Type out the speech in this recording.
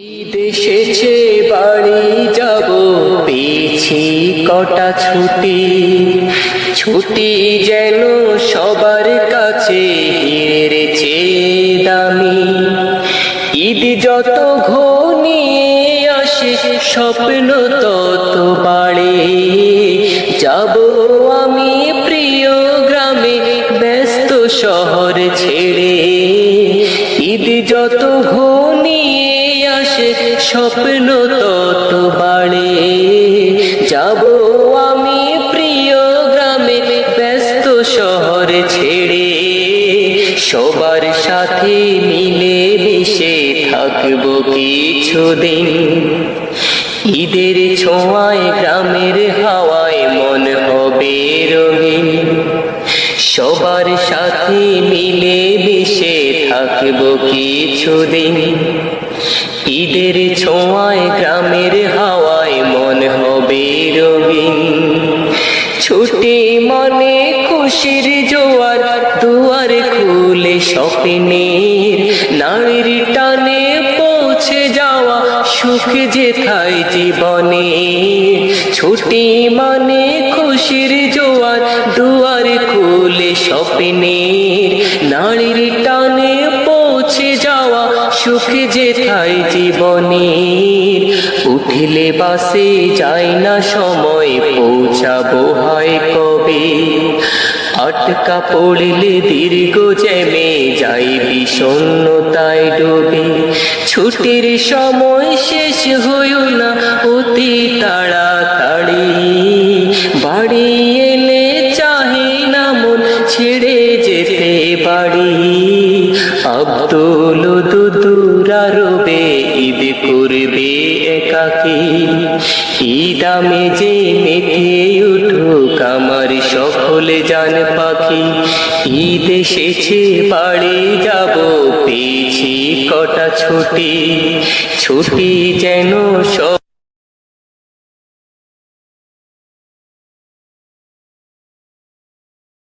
ঈদ এসেছে বাড়ি যাব, পেয়েছি কটা ছুটি। ছুটি যেন সবার কাছে হীরের চেয়ে দামি। ঈদ যত ঘনিয়ে আসে স্বপ্ন তত বাড়ে। যাব আমি প্রিয় গ্রামে ব্যস্ত শহর ছেড়ে। ঈদ যত ঘনিয়ে আসে স্বপ্ন তত বাড়ে। যাব আমি প্রিয় গ্রামে ব্যস্ত শহর ছেড়ে। সবার সাথে মিলে মিশে থাকবো কিছুদিন। ঈদের ছোঁয়ায় গ্রামের হাওয়ায় মন হবে রঙিন। সবার সাথে মিলে মিশে থাকবো কিছুদিন। ঈদের ছোঁয়ায় গ্রামের হাওয়ায় মন হবে রঙিন। ছুটি মানে খুশির জোয়ার, দুয়ার খুলে স্বপ্নের। নারীর টানে পৌঁছে যাওয়া সুখ যেথায় জীবনে। ছুটি মানে খুশির জোয়ার, দুয়ার খুলে স্বপ্নের। নারীর টানে পৌঁছে যাওয়া সুখ যেথায় জীবনে। উঠলে বাসে যায় না সময়, পৌঁছাবো হয় কবে। আটকা পড়লে দীর্ঘ জ্যামে যাই বিষণ্ণতায় ডুবে। ছুটির সময় শেষ হইও না অতি তাড়াতাড়ি। বাড়ি এলে চাহে না মন ছেড়ে যেতে বাড়ি। আব্দুল দুদুরা রবে ঈদ করবে একাকী। ঈদ আমেজে মেতে উঠুক আমার সকল জান পাখি। ঈদ এসেছে বাড়ি যাব, পেয়েছি কটা ছুটি। ছুটি যেন সব